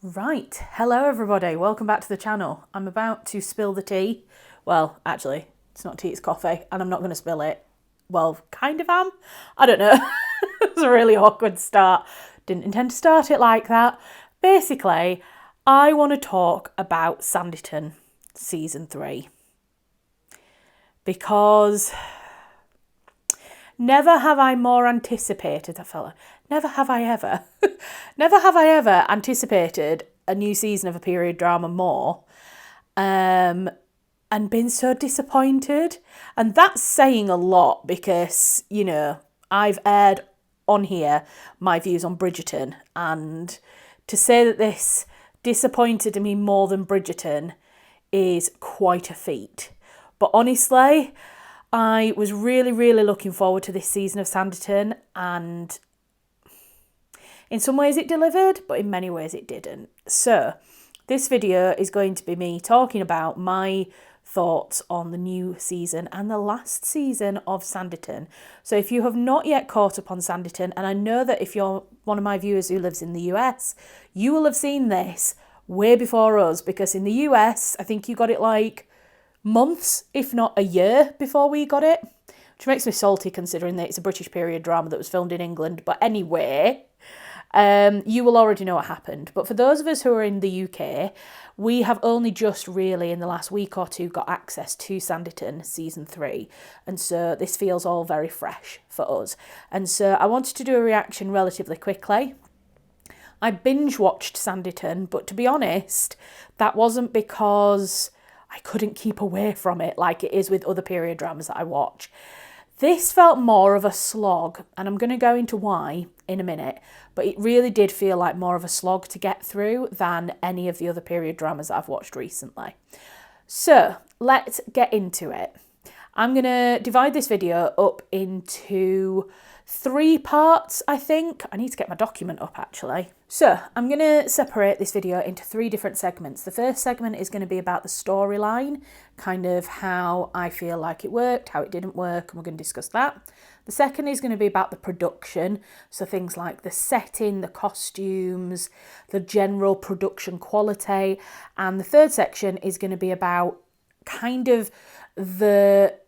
Right, hello everybody, welcome back to the channel. I'm about to spill the tea. Well, actually, it's not tea, it's coffee, and I'm not going to spill it. Well, kind of am. I don't know. It was a really awkward start. Didn't intend to start it like that. Basically, I want to talk about Sanditon Season 3. Because never have I more anticipated, never have I ever anticipated a new season of a period drama more and been so disappointed. And that's saying a lot because, you know, I've aired on here my views on Bridgerton, and to say that this disappointed me more than Bridgerton is quite a feat. But honestly, I was really looking forward to this season of Sanditon, and in some ways it delivered, but in many ways it didn't. So this video is going to be me talking about my thoughts on the new season and the last season of Sanditon. So if you have not yet caught up on Sanditon, and I know that if you're one of my viewers who lives in the US, you will have seen this way before us, because in the US, I think you got it like months, if not a year before we got it, which makes me salty considering that it's a British period drama that was filmed in England. But anyway, you will already know what happened. But for those of us who are in the UK, we have only just really in the last week or two got access to Sanditon Season 3. And so this feels all very fresh for us. And so I wanted to do a reaction relatively quickly. I binge watched Sanditon, but to be honest, that wasn't because I couldn't keep away from it like it is with other period dramas that I watch. This felt more of a slog, and I'm going to go into why in a minute, but it really did feel like more of a slog to get through than any of the other period dramas that I've watched recently. So let's get into it. I'm going to divide this video up into 3 parts, I think. I need to get my document up actually. So I'm going to separate this video into 3 different segments. The first segment is going to be about the storyline, kind of how I feel like it worked, how it didn't work, and we're going to discuss that. The second is going to be about the production, so things like the setting, the costumes, the general production quality. And the third section is going to be about kind of the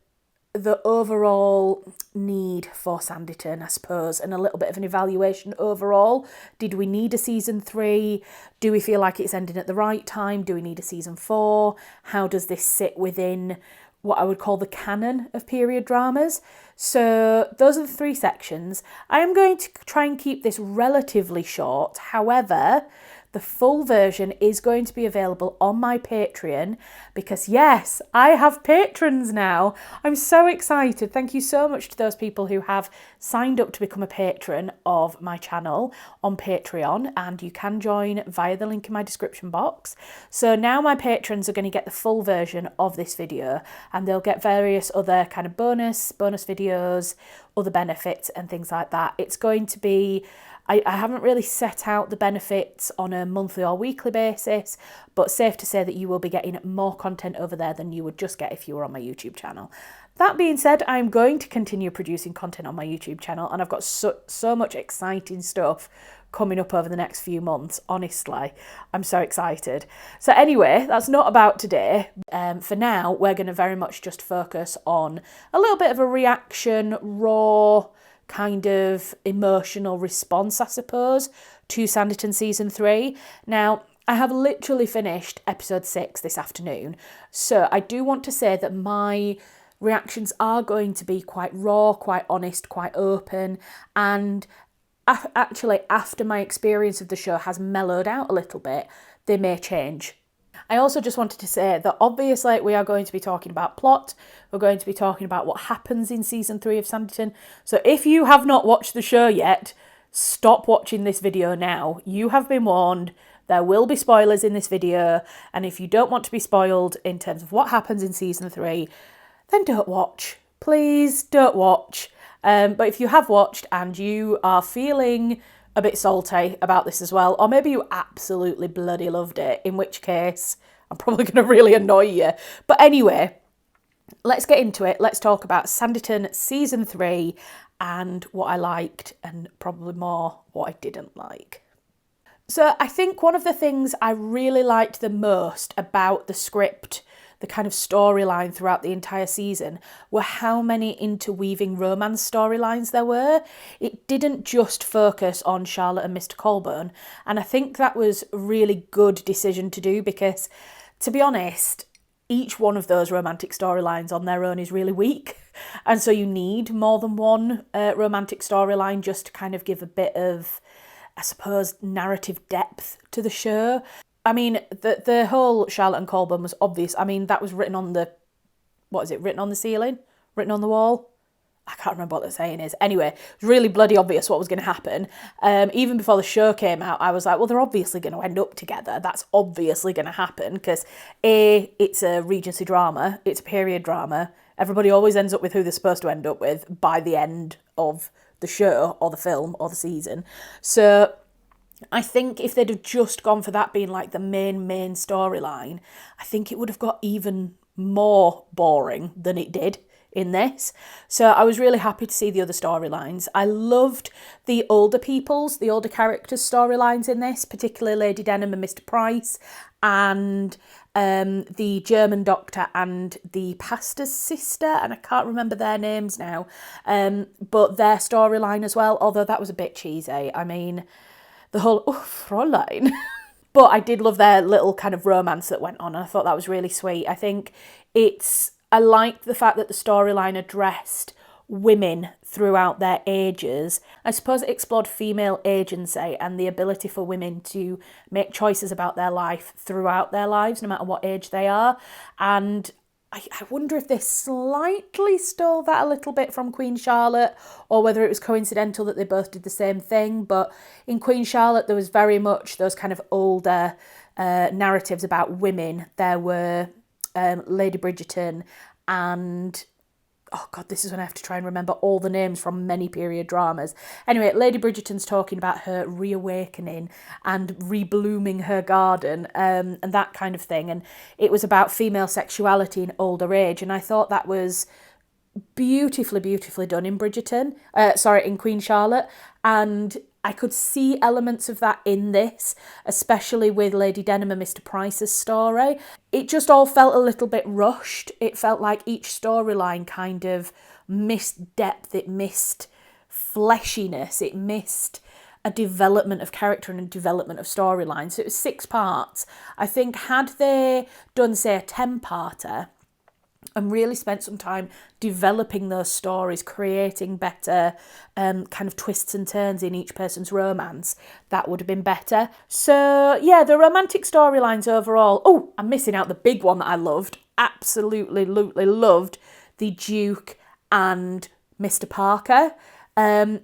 overall need for Sanditon, I suppose, and a little bit of an evaluation overall. Did we need a season 3? Do we feel like it's ending at the right time? Do we need a season 4? How does this sit within what I would call the canon of period dramas? So those are the 3 sections. I am going to try and keep this relatively short. However, the full version is going to be available on my Patreon because, yes, I have patrons now. I'm so excited. Thank you so much to those people who have signed up to become a patron of my channel on Patreon, and you can join via the link in my description box. So now my patrons are going to get the full version of this video, and they'll get various other kind of bonus videos, other benefits and things like that. It's going to be, I haven't really set out the benefits on a monthly or weekly basis, but safe to say that you will be getting more content over there than you would just get if you were on my YouTube channel. That being said, I'm going to continue producing content on my YouTube channel, and I've got so much exciting stuff coming up over the next few months. Honestly, I'm so excited. So anyway, that's not about today. For now, we're going to very much just focus on a little bit of a reaction, raw, kind of emotional response, I suppose, to Sanditon Season 3. Now, I have literally finished episode 6 this afternoon, so I do want to say that my reactions are going to be quite raw, quite honest, quite open, and actually after my experience of the show has mellowed out a little bit, they may change. I also just wanted to say that obviously we are going to be talking about plot. We're going to be talking about what happens in season 3 of Sanditon. So if you have not watched the show yet, stop watching this video now. You have been warned. There will be spoilers in this video. And if you don't want to be spoiled in terms of what happens in season 3, then don't watch. Please don't watch. But if you have watched and you are feeling a bit salty about this as well, or maybe you absolutely bloody loved it, in which case I'm probably going to really annoy you. But anyway, let's get into it. Let's talk about Sanditon Season 3 and what I liked and probably more what I didn't like. So I think one of the things I really liked the most about the script, the kind of storyline throughout the entire season, were how many interweaving romance storylines there were. It didn't just focus on Charlotte and Mr. Colburn, and I think that was a really good decision to do because, to be honest, each one of those romantic storylines on their own is really weak. And so you need more than one romantic storyline just to kind of give a bit of, I suppose, narrative depth to the show. I mean, the whole Charlotte and Colburn was obvious. I mean, that was written on the, what is it, written on the ceiling? Written on the wall? I can't remember what the saying is. Anyway, it was really bloody obvious what was going to happen. Even before the show came out, I was like, well, they're obviously going to end up together. That's obviously going to happen because A, it's a Regency drama, it's a period drama. Everybody always ends up with who they're supposed to end up with by the end of the show or the film or the season. So I think if they'd have just gone for that being like the main storyline, I think it would have got even more boring than it did in this. So I was really happy to see the other storylines. I loved the older characters' storylines in this, particularly Lady Denham and Mr. Price, and the German doctor and the pastor's sister, and I can't remember their names now, but their storyline as well, although that was a bit cheesy. I mean, the whole, Fräulein. But I did love their little kind of romance that went on, and I thought that was really sweet. I think I liked the fact that the storyline addressed women throughout their ages. I suppose it explored female agency and the ability for women to make choices about their life throughout their lives, no matter what age they are. And I wonder if they slightly stole that a little bit from Queen Charlotte, or whether it was coincidental that they both did the same thing. But in Queen Charlotte, there was very much those kind of older narratives about women. There were Lady Bridgerton and, oh God, this is when I have to try and remember all the names from many period dramas. Anyway, Lady Bridgerton's talking about her reawakening and reblooming her garden, and that kind of thing. And it was about female sexuality in older age. And I thought that was beautifully done in in Queen Charlotte. And I could see elements of that in this, especially with Lady Denham and Mr. Price's story. It just all felt a little bit rushed. It felt like each storyline kind of missed depth, it missed fleshiness, it missed a development of character and a development of storyline. So it was 6 parts. I think had they done, say, a 10-parter, and really spent some time developing those stories, creating better kind of twists and turns in each person's romance, that would have been better. So yeah, the romantic storylines overall. Oh, I'm missing out the big one that I loved. Absolutely loved the Duke and Mr. Parker,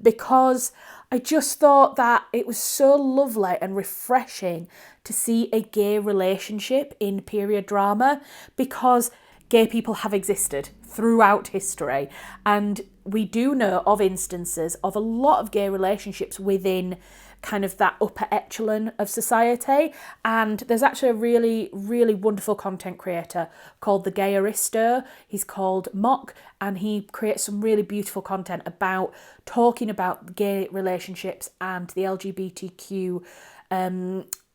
because I just thought that it was so lovely and refreshing to see a gay relationship in period drama, because gay people have existed throughout history, and we do know of instances of a lot of gay relationships within kind of that upper echelon of society. And there's actually a really wonderful content creator called The Gay Aristo. He's called Mock, and he creates some really beautiful content about talking about gay relationships and the LGBTQ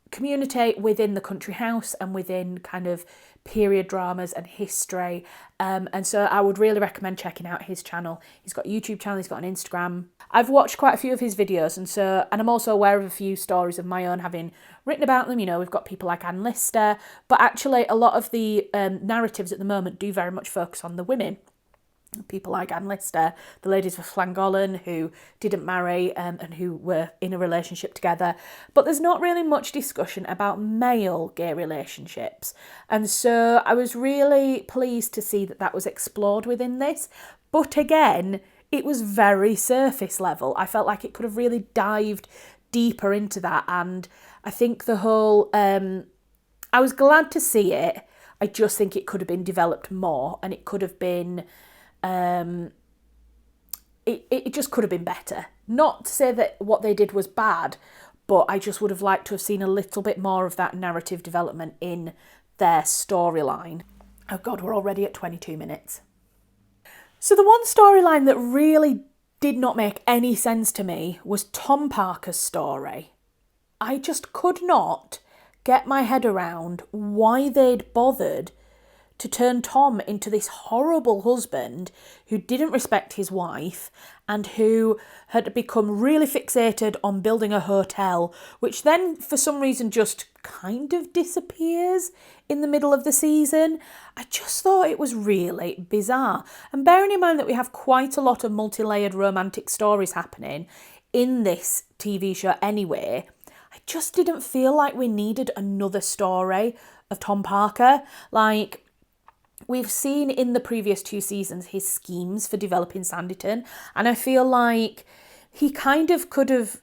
community within the country house and within kind of period dramas and history, and so I would really recommend checking out his channel. He's got a YouTube channel, he's got an Instagram. I've watched quite a few of his videos, and I'm also aware of a few stories of my own having written about them. You know, we've got people like Anne Lister, but actually a lot of the narratives at the moment do very much focus on the women. People like Anne Lister, the ladies of Llangollen who didn't marry and who were in a relationship together. But there's not really much discussion about male gay relationships. And so I was really pleased to see that that was explored within this. But again, it was very surface level. I felt like it could have really dived deeper into that. And I think the whole, I was glad to see it. I just think it could have been developed more, and it could have been, it just could have been better. Not to say that what they did was bad, but I just would have liked to have seen a little bit more of that narrative development in their storyline. Oh God, we're already at 22 minutes. So the one storyline that really did not make any sense to me was Tom Parker's story. I just could not get my head around why they'd bothered to turn Tom into this horrible husband who didn't respect his wife and who had become really fixated on building a hotel, which then for some reason just kind of disappears in the middle of the season. I just thought it was really bizarre. And bearing in mind that we have quite a lot of multi-layered romantic stories happening in this TV show anyway, I just didn't feel like we needed another story of Tom Parker. Like, we've seen in the previous 2 seasons his schemes for developing Sanditon, and I feel like he kind of could have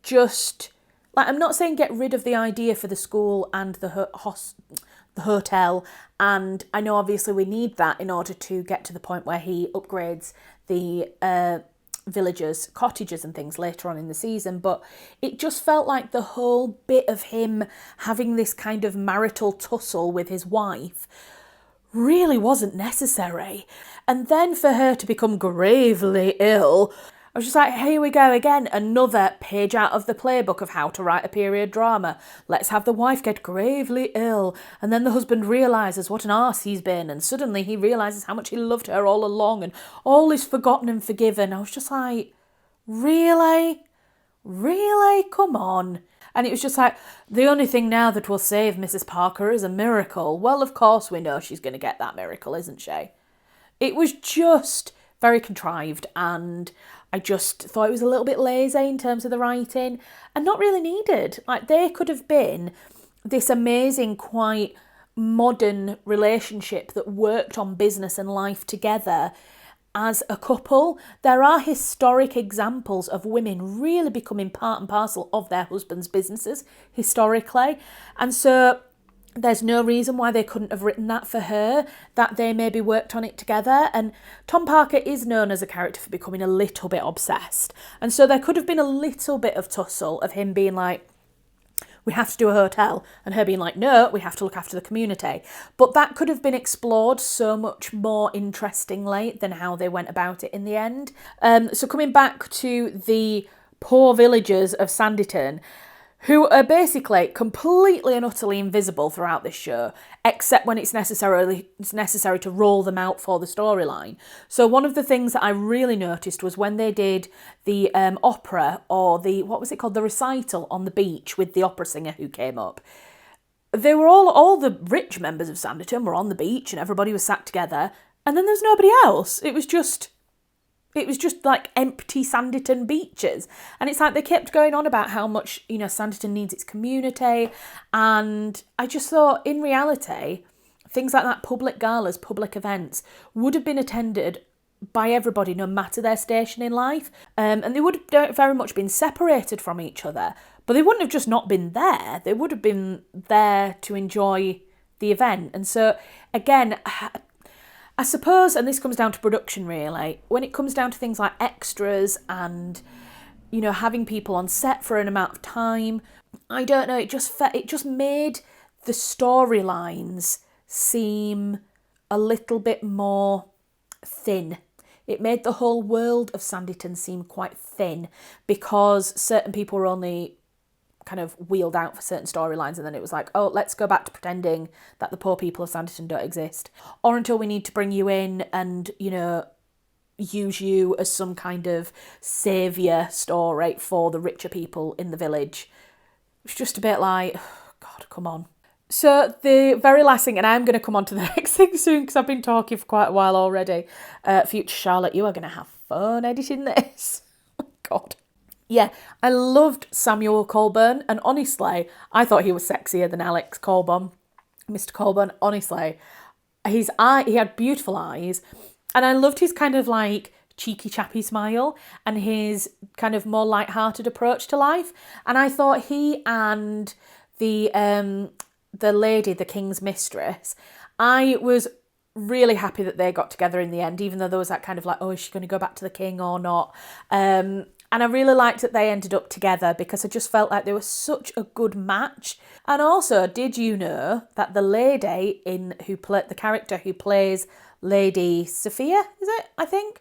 just, like, I'm not saying get rid of the idea for the school and the hotel, and I know obviously we need that in order to get to the point where he upgrades the villagers' cottages and things later on in the season, but it just felt like the whole bit of him having this kind of marital tussle with his wife really wasn't necessary. And then for her to become gravely ill, I was just like, here we go again, another page out of the playbook of how to write a period drama. Let's have the wife get gravely ill, and then the husband realises what an arse he's been, and suddenly he realises how much he loved her all along, and all is forgotten and forgiven. I was just like, really? Really? Come on. And it was just like, the only thing now that will save Mrs. Parker is a miracle. Well, of course we know she's going to get that miracle, isn't she? It was just very contrived, and I just thought it was a little bit lazy in terms of the writing and not really needed. Like, they could have been this amazing, quite modern relationship that worked on business and life together as a couple. There are historic examples of women really becoming part and parcel of their husbands' businesses historically. And so there's no reason why they couldn't have written that for her, that they maybe worked on it together. And Tom Parker is known as a character for becoming a little bit obsessed. And so there could have been a little bit of tussle of him being like, we have to do a hotel, and her being like, no, we have to look after the community. But that could have been explored so much more interestingly than how they went about it in the end. So coming back to the poor villagers of Sanditon, who are basically completely and utterly invisible throughout this show, except when it's necessary to roll them out for the storyline. So one of the things that I really noticed was when they did the opera, or the, what was it called, the recital on the beach with the opera singer who came up. They were all the rich members of Sanditon were on the beach and everybody was sat together, and then there was nobody else. It was just like empty Sanditon beaches. And it's like they kept going on about how much, Sanditon needs its community. And I just thought, in reality, things like that, public galas, public events, would have been attended by everybody, no matter their station in life. And they would have very much been separated from each other. But they wouldn't have just not been there. They would have been there to enjoy the event. And so, again, I suppose, and this comes down to production really, when it comes down to things like extras and, having people on set for an amount of time, I don't know, it just made the storylines seem a little bit more thin. It made the whole world of Sanditon seem quite thin because certain people were only kind of wheeled out for certain storylines, and then it was like, oh, let's go back to pretending that the poor people of Sanditon don't exist, or until we need to bring you in and use you as some kind of saviour story for the richer people in the village. It's just a bit like, oh, God, come on. So the very last thing, and I'm going to come on to the next thing soon because I've been talking for quite a while already. Future Charlotte, you are going to have fun editing this. Oh, God. Yeah, I loved Samuel Colburn, and honestly, I thought he was sexier than Alex Colburn. Mr. Colburn, honestly, he had beautiful eyes, and I loved his kind of like cheeky chappy smile and his kind of more light-hearted approach to life. And I thought he and the lady, the king's mistress, I was really happy that they got together in the end, even though there was that kind of like, oh, is she going to go back to the king or not? And I really liked that they ended up together because I just felt like they were such a good match. And also, did you know that the lady the character who plays Lady Sophia, is it, I think,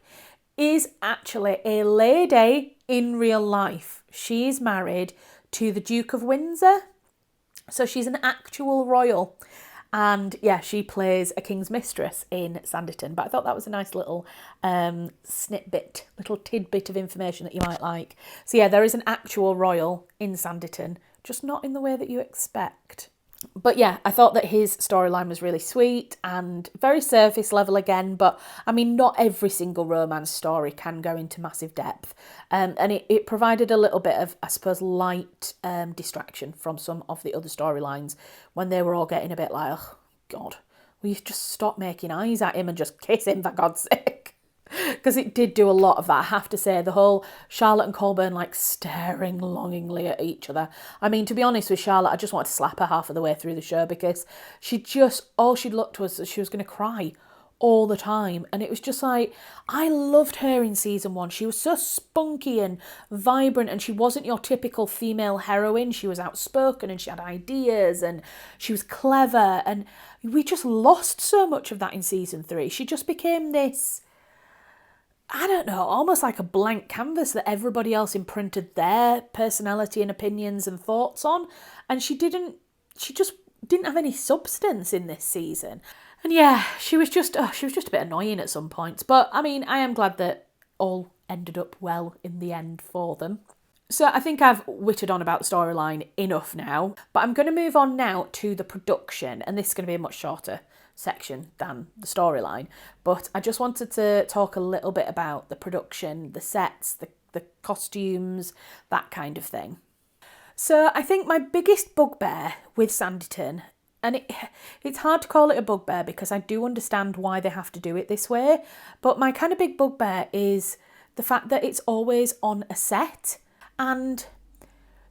is actually a lady in real life. She's married to the Duke of Windsor. So she's an actual royal. And yeah, she plays a king's mistress in Sanditon. But I thought that was a nice little little tidbit of information that you might like. So yeah, there is an actual royal in Sanditon, just not in the way that you expect. But yeah, I thought that his storyline was really sweet and very surface level again. But I mean, not every single romance story can go into massive depth. And it provided a little bit of, I suppose, light distraction from some of the other storylines when they were all getting a bit like, oh, God, will you just stop making eyes at him and just kiss him, for God's sake? Because it did do a lot of that, I have to say. The whole Charlotte and Colburn like staring longingly at each other. I mean, to be honest with Charlotte, I just wanted to slap her half of the way through the show, because all she'd looked was that she was going to cry all the time. And it was just like, I loved her in season 1. She was so spunky and vibrant, and she wasn't your typical female heroine. She was outspoken and she had ideas and she was clever. And we just lost so much of that in season 3. She just became this, I don't know, almost like a blank canvas that everybody else imprinted their personality and opinions and thoughts on. And she just didn't have any substance in this season. And yeah, she was just a bit annoying at some points. But I mean, I am glad that all ended up well in the end for them. So I think I've whittled on about the storyline enough now. But I'm going to move on now to the production. And this is going to be a much shorter section than the storyline, but I just wanted to talk a little bit about the production, the sets, the costumes, that kind of thing. So I think my biggest bugbear with Sanditon, and it's hard to call it a bugbear because I do understand why they have to do it this way, but my kind of big bugbear is the fact that it's always on a set. And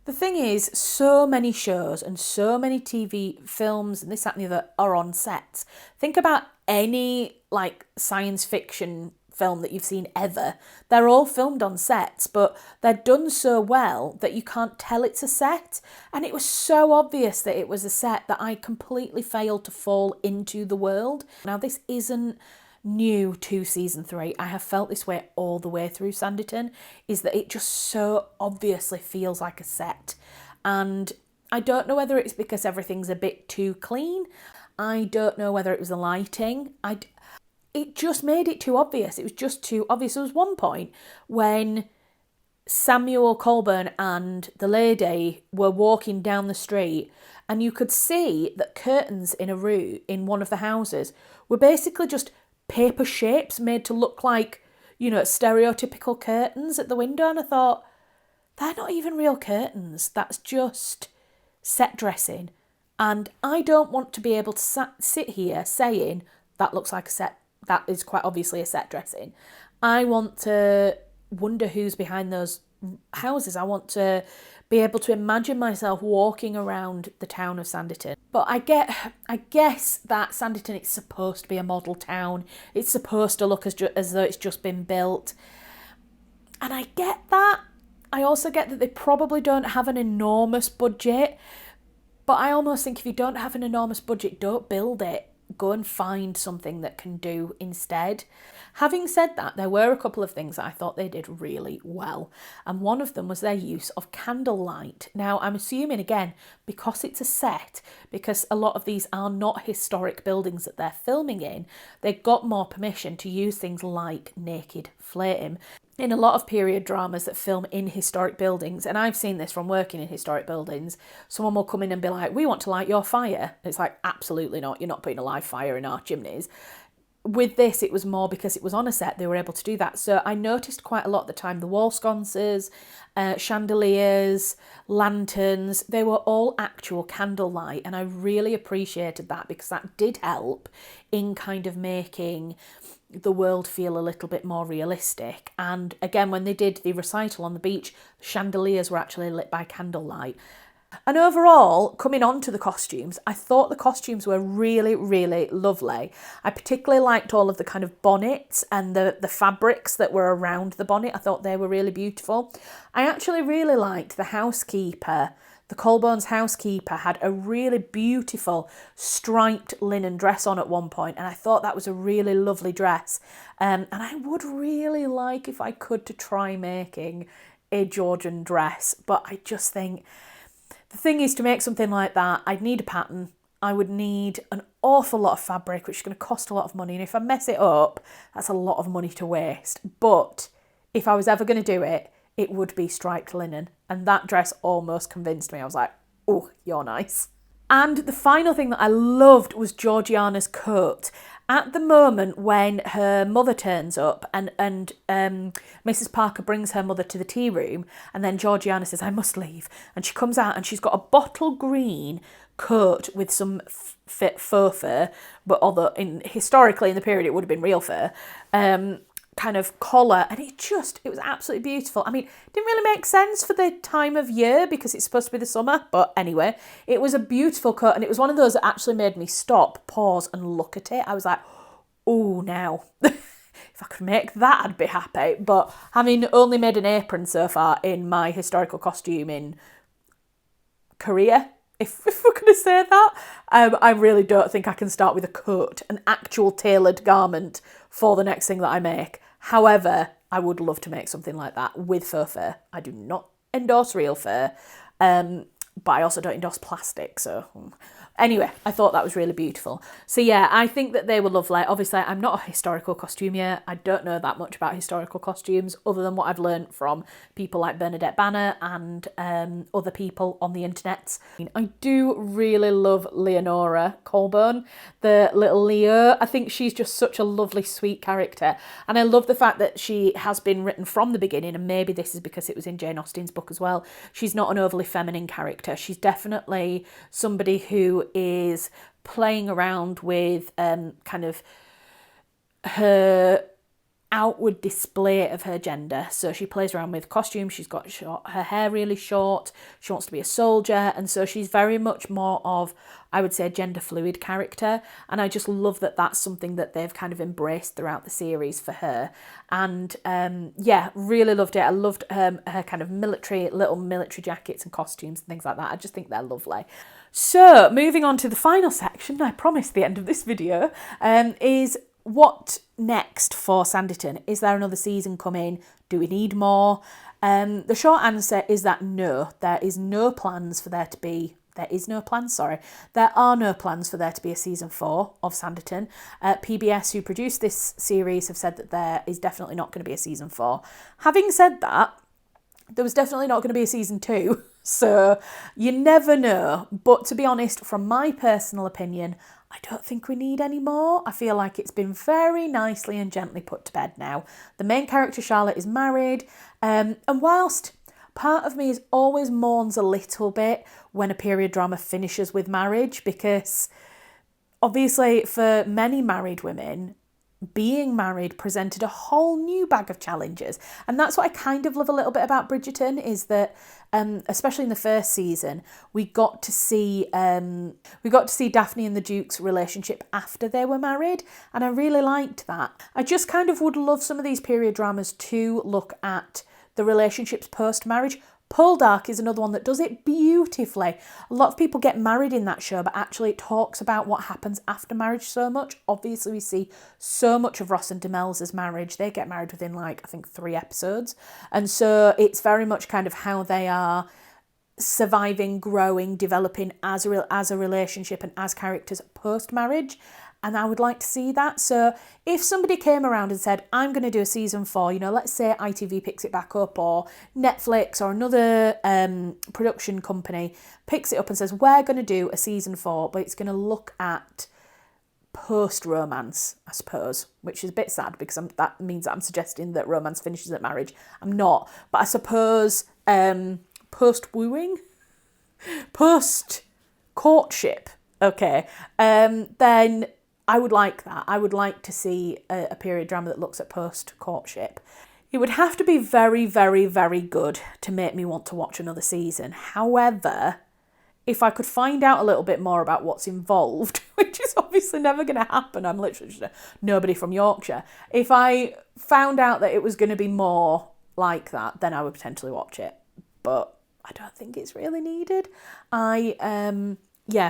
the thing is, so many shows and so many TV films and this, that and the other are on sets. Think about any like science fiction film that you've seen ever. They're all filmed on sets, but they're done so well that you can't tell it's a set. And it was so obvious that it was a set that I completely failed to fall into the world. Now, this isn't new to season 3. I have felt this way all the way through Sanditon, is that it just so obviously feels like a set. And I don't know whether it's because everything's a bit too clean. I don't know whether it was the lighting. It just made it too obvious. It was just too obvious. There was one point when Samuel Colburn and the lady were walking down the street, and you could see that curtains in a room in one of the houses were basically just paper shapes made to look like, you know, stereotypical curtains at the window. And I thought, they're not even real curtains. That's just set dressing. And I don't want to be able to sit here saying that looks like a set. That is quite obviously a set dressing. I want to wonder who's behind those houses. I want to be able to imagine myself walking around the town of Sanditon. But I guess that Sanditon, it's supposed to be a model town. It's supposed to look as though it's just been built. And I get that. I also get that they probably don't have an enormous budget. But I almost think if you don't have an enormous budget, don't build it. Go and find something that can do instead. Having said that, there were a couple of things that I thought they did really well. And one of them was their use of candlelight. Now, I'm assuming, again, because it's a set, because a lot of these are not historic buildings that they're filming in, they got more permission to use things like naked flame. In a lot of period dramas that film in historic buildings, and I've seen this from working in historic buildings, someone will come in and be like, we want to light your fire. It's like, absolutely not. You're not putting a live fire in our chimneys. With this, it was more because it was on a set, they were able to do that. So I noticed quite a lot of the time, the wall sconces, chandeliers, lanterns, they were all actual candlelight. And I really appreciated that because that did help in kind of making the world feel a little bit more realistic. And again, when they did the recital on the beach, the chandeliers were actually lit by candlelight. And overall, coming on to the costumes, I thought the costumes were really, really lovely. I particularly liked all of the kind of bonnets and the fabrics that were around the bonnet. I thought they were really beautiful. I actually really liked the housekeeper. The Colburn's housekeeper had a really beautiful striped linen dress on at one point, and I thought that was a really lovely dress. And I would really like, if I could, to try making a Georgian dress, but I just think The thing is, to make something like that, I'd need a pattern. I would need an awful lot of fabric, which is going to cost a lot of money. And if I mess it up, that's a lot of money to waste. But if I was ever going to do it, it would be striped linen. And that dress almost convinced me. I was like, oh, you're nice. And the final thing that I loved was Georgiana's coat. At the moment when her mother turns up and Mrs. Parker brings her mother to the tea room, and then Georgiana says, I must leave. And she comes out and she's got a bottle green coat with some faux fur, but although historically in the period it would have been real fur, kind of collar, and it was absolutely beautiful. I mean, it didn't really make sense for the time of year because it's supposed to be the summer, but anyway, it was a beautiful coat, and it was one of those that actually made me stop, pause and look at it. I was like, oh, now if I could make that, I'd be happy. But having only made an apron so far in my historical costuming career, if we're going to say that, I really don't think I can start with a coat, an actual tailored garment for the next thing that I make. However, I would love to make something like that with faux fur. I do not endorse real fur, but I also don't endorse plastic, so anyway, I thought that was really beautiful. So yeah, I think that they were lovely. Obviously, I'm not a historical costumier. I don't know that much about historical costumes other than what I've learned from people like Bernadette Banner and other people on the internet. I do really love Leonora Colburn, the little Leo. I think she's just such a lovely, sweet character. And I love the fact that she has been written from the beginning, and maybe this is because it was in Jane Austen's book as well. She's not an overly feminine character. She's definitely somebody who is playing around with kind of her outward display of her gender. So she plays around with costumes. She's got her hair really short. She wants to be a soldier, and so she's very much more of, I would say, a gender fluid character. And I just love that that's something that they've kind of embraced throughout the series for her. And yeah, really loved it. I loved her kind of little military jackets and costumes and things like that. I just think they're lovely. So moving on to the final section, I promise the end of this video, is what next for Sanditon? Is there another season coming? Do we need more? The short answer is that no, there is no plans for there to be. There are no plans for there to be a season 4 of Sanditon. PBS, who produced this series, have said that there is definitely not going to be a season 4. Having said that, there was definitely not going to be a season 2. So you never know. But to be honest, from my personal opinion, I don't think we need any more. I feel like it's been very nicely and gently put to bed now. The main character, Charlotte, is married. And whilst part of me always mourns a little bit when a period drama finishes with marriage, because obviously for many married women, being married presented a whole new bag of challenges. And that's what I kind of love a little bit about Bridgerton, is that especially in the first season, we got to see Daphne and the Duke's relationship after they were married, and I really liked that. I just kind of would love some of these period dramas to look at the relationships post-marriage. Poldark is another one that does it beautifully. A lot of people get married in that show, but actually it talks about what happens after marriage so much. Obviously, we see so much of Ross and Demelza's marriage. They get married within, I think 3 episodes. And so it's very much kind of how they are surviving, growing, developing as a relationship and as characters post-marriage. And I would like to see that. So if somebody came around and said, I'm going to do a season 4, let's say ITV picks it back up, or Netflix or another production company picks it up and says, we're going to do a season 4, but it's going to look at post-romance, I suppose, which is a bit sad because that means that I'm suggesting that romance finishes at marriage. I'm not. But I suppose post-wooing, post-courtship, okay, then I would like that. I would like to see a period drama that looks at post-courtship. It would have to be very, very, very good to make me want to watch another season. However, if I could find out a little bit more about what's involved, which is obviously never going to happen, I'm literally just nobody from Yorkshire. If I found out that it was going to be more like that, then I would potentially watch it. But I don't think it's really needed.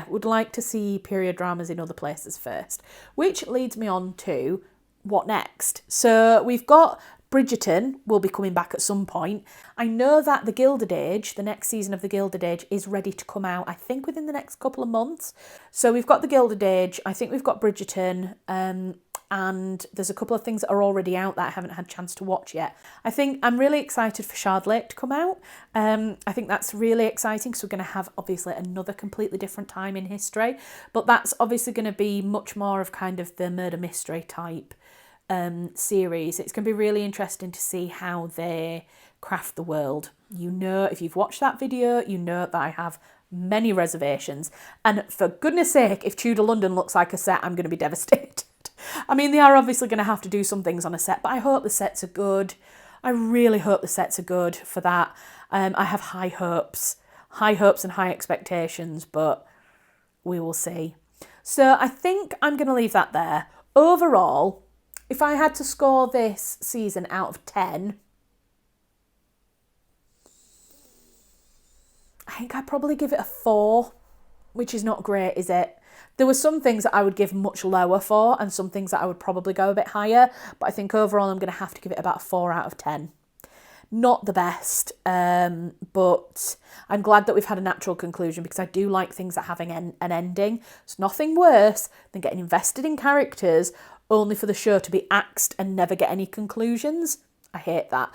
Would like to see period dramas in other places first, which leads me on to what next. So we've got Bridgerton will be coming back at some point. I know that the Gilded Age, the next season of the Gilded Age, is ready to come out, I think within the next couple of months. So we've got the Gilded Age, I think we've got Bridgerton, and there's a couple of things that are already out that I haven't had a chance to watch yet. I think I'm really excited for Charlotte to come out. I think that's really exciting because we're going to have obviously another completely different time in history, but that's obviously going to be much more of kind of the murder mystery type series. It's going to be really interesting to see how they craft the world. You know, if you've watched that video, you know that I have many reservations. And for goodness sake, if Tudor London looks like a set, I'm going to be devastated. I mean, they are obviously going to have to do some things on a set, but I hope the sets are good. I really hope the sets are good for that. I have high hopes and high expectations, but we will see. So I think I'm going to leave that there. Overall, if I had to score this season out of 10, I think I'd probably give it a 4, which is not great, is it? There were some things that I would give much lower for and some things that I would probably go a bit higher, but I think overall I'm going to have to give it about a 4 out of 10. Not the best, but I'm glad that we've had a natural conclusion because I do like things that having an ending. It's nothing worse than getting invested in characters only for the show to be axed and never get any conclusions. I hate that.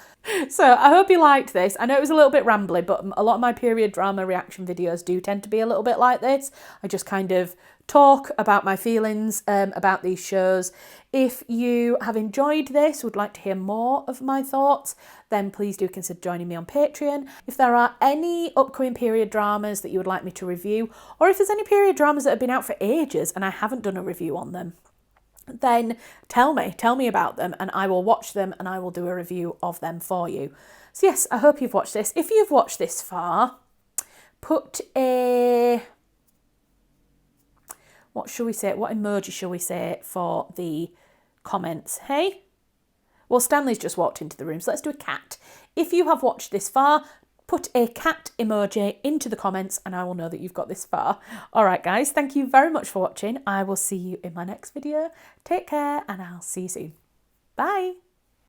So I hope you liked this. I know it was a little bit rambly, but a lot of my period drama reaction videos do tend to be a little bit like this. I just kind of talk about my feelings about these shows. If you have enjoyed this, would like to hear more of my thoughts, then please do consider joining me on Patreon. If there are any upcoming period dramas that you would like me to review, or if there's any period dramas that have been out for ages and I haven't done a review on them, then tell me about them and I will watch them and I will do a review of them for you. So yes, I hope you've watched this. If you've watched this far, put a, what emoji shall we say for the comments, hey? Well, Stanley's just walked into the room, so let's do a cat. If you have watched this far, put a cat emoji into the comments and I will know that you've got this far. All right, guys, thank you very much for watching. I will see you in my next video. Take care and I'll see you soon. Bye.